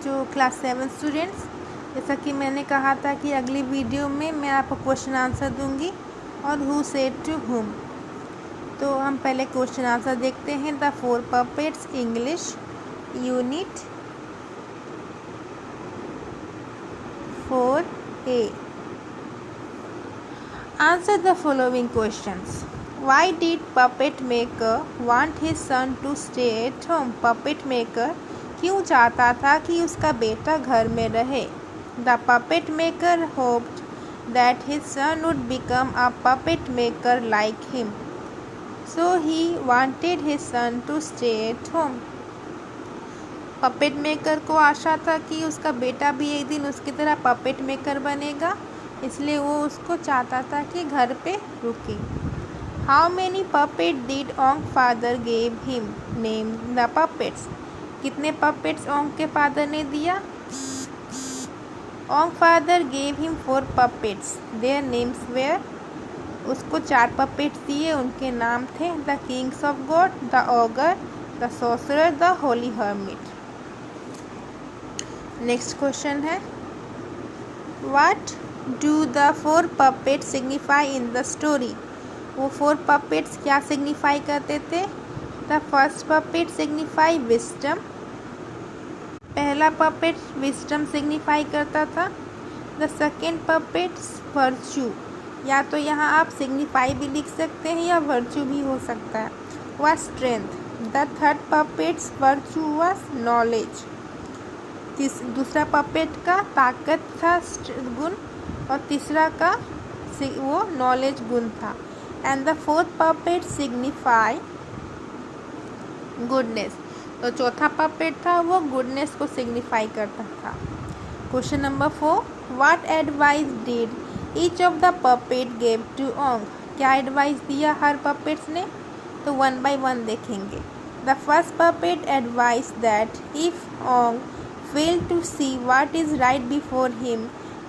जो class 7 students, जैसा कि मैंने कहा था कि अगली वीडियो में मैं आपको क्वेश्चन आंसर दूंगी और हु सेड टू हुम। तो हम पहले क्वेश्चन आंसर देखते हैं। The 4 puppets English unit 4A। Answer the following questions. Why did puppet maker want his son to stay at home? Puppet maker क्यों चाहता था कि उसका बेटा घर में रहे? The puppet maker hoped that his son would become a puppet maker like him. So he wanted his son to stay at home. Puppet maker को आशा था कि उसका बेटा भी एक दिन उसकी तरह पपेट मेकर बनेगा, इसलिए वो उसको चाहता था कि घर पे रुके। How many puppet did Ong father gave him? Name the puppets. कितने पपेट्स ओंग के फादर ने दिया? Ong father gave him 4 puppets. Their names were. उसको 4 पपेट्स दिए, उनके नाम थे the kings of god, the augur, the sorcerer, the holy hermit. Next question है, what do the 4 puppets signify in the story? वो 4 puppets क्या signify करते थे? The first puppet signify wisdom. पहला पपेट विस्डम सिग्निफाई करता था। The second puppets virtue, या तो यहाँ आप सिग्निफाई भी लिख सकते हैं या वर्च्यू भी हो सकता है, वह strength. The third puppets virtue was knowledge. दूसरा पपेट का ताकत था गुण, और तीसरा का वो नॉलेज गुण था। And the fourth puppet signify goodness. तो चौथा पपेट था वो गुडनेस को सिग्निफाई करता था। Question number 4, what advice did each of the puppet gave to Ong? क्या एडवाइस दिया हर पपेट्स ने? तो 1 by 1 देखेंगे। The first puppet advice that if Ong fail to see what is right before him,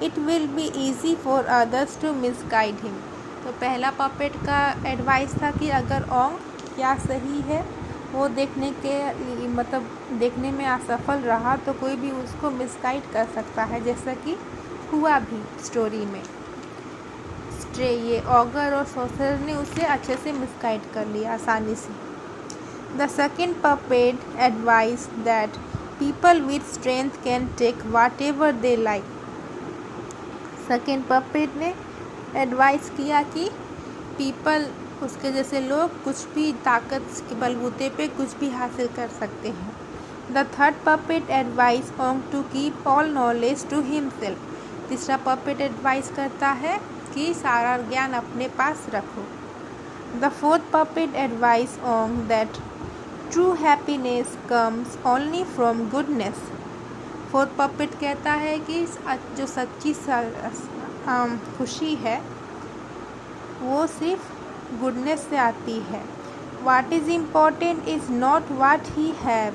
it will be easy for others to misguide him. तो पहला puppet का advice था कि अगर ओंग क्या सही है वो देखने में असफल रहा तो कोई भी उसको मिसगाइड कर सकता है, जैसा कि हुआ भी स्टोरी में। ये ऑगर और सॉर्सरर ने उसे अच्छे से मिसगाइड कर लिया आसानी से। The second puppet advice that people with strength can take whatever they like. Second puppet ने एडवाइस किया कि पीपल, उसके जैसे लोग कुछ भी ताकत के बलबूते पे कुछ भी हासिल कर सकते हैं। The third puppet advice Ong to keep all knowledge to himself. तीसरा पपेट एडवाइस करता है कि सारा ज्ञान अपने पास रखो। The fourth puppet advice Ong that true happiness comes only from goodness. Fourth puppet कहता है कि जो सच्ची खुशी है वो सिर्फ गुडनेस से आती है। What is important is not what he have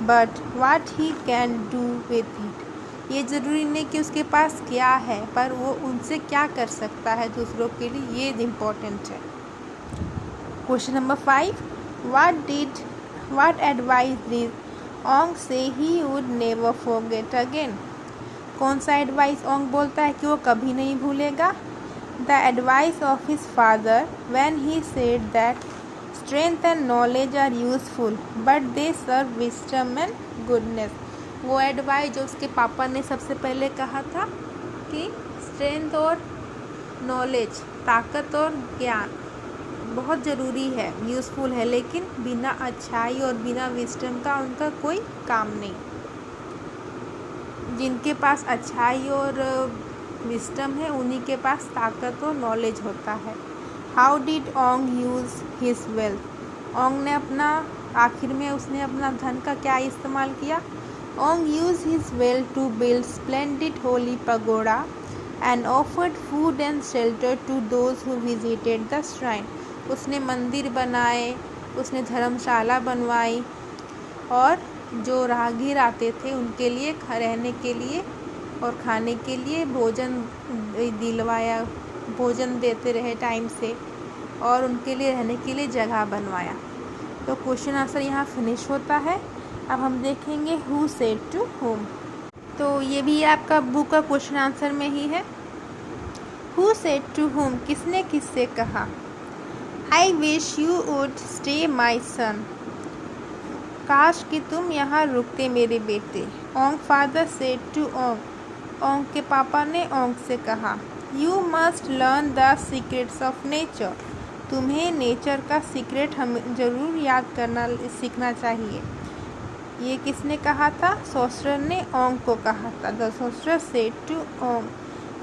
but what he can do with it. ये ज़रूरी नहीं कि उसके पास क्या है, पर वो उनसे क्या कर सकता है दूसरों के लिए, ये इम्पोर्टेंट है। Question number 5, What advice did Ong say he would never forget again? कौन सा एडवाइस ओंग बोलता है कि वो कभी नहीं भूलेगा? The advice of his father when he said that strength and knowledge are useful but they serve wisdom and goodness. वो एडवाइस जो उसके पापा ने सबसे पहले कहा था कि स्ट्रेंथ और नॉलेज, ताकत और ज्ञान बहुत ज़रूरी है, यूज़फुल है, लेकिन बिना अच्छाई और बिना विस्डम का उनका कोई काम नहीं। जिनके पास अच्छाई और विस्डम है उन्हीं के पास ताकत और नॉलेज होता है। How did Ong use his wealth? Ong ने आखिर में उसने अपना धन का क्या इस्तेमाल किया? Ong use his wealth to build splendid holy pagoda and offered food and shelter to those who visited the shrine. उसने मंदिर बनाए, उसने धर्मशाला बनवाई और जो राहगीर आते थे उनके लिए रहने के लिए और खाने के लिए भोजन दिलवाया, भोजन देते रहे टाइम से, और उनके लिए रहने के लिए जगह बनवाया। तो क्वेश्चन आंसर यहाँ फिनिश होता है। अब हम देखेंगे हु सेड टू हुम। तो ये भी आपका बुक का क्वेश्चन आंसर में ही है। हु सेड टू हुम, किसने किससे कहा। I wish you would stay my son, काश कि तुम यहाँ रुकते मेरे बेटे। Ong father said to Ong, Ong के पापा ने ओंग से कहा। You must learn the secrets of nature, तुम्हें नेचर का सीक्रेट हमें ज़रूर याद करना सीखना चाहिए। ये किसने कहा था, सोस्टर ने ओंग को कहा था। The sorcerer said to Ong,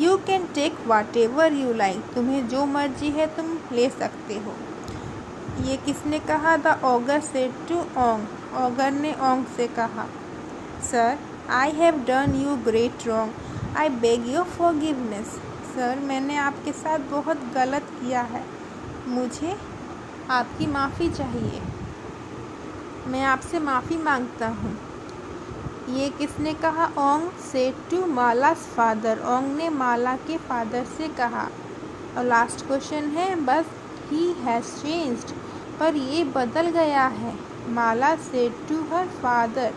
you can take whatever you like, तुम्हें जो मर्जी है तुम ले सकते हो। ये किसने कहा, the augur said to Ong, augur ने ओंग से कहा। Sir I have done you great wrong, I beg your forgiveness, sir मैंने आपके साथ बहुत गलत किया है, मुझे आपकी माफ़ी चाहिए, मैं आपसे माफ़ी मांगता हूँ। ये किसने कहा, ओंग सेड टू मालास फादर, ओंग ने माला के फादर से कहा। और लास्ट क्वेश्चन है, बस ही हैज़ चेंज्ड, पर ये बदल गया है। माला सेड टू हर फादर,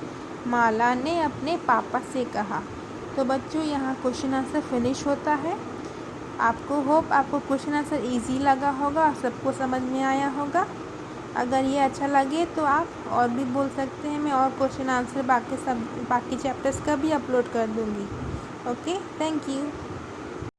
माला ने अपने पापा से कहा। तो बच्चों यहाँ क्वेश्चन आंसर फिनिश होता है। आपको होप आपको क्वेश्चन आंसर इजी लगा होगा, सबको समझ में आया होगा। अगर ये अच्छा लगे तो आप और भी बोल सकते हैं, मैं और क्वेश्चन आंसर बाकी चैप्टर्स का भी अपलोड कर दूँगी। Okay, thank you.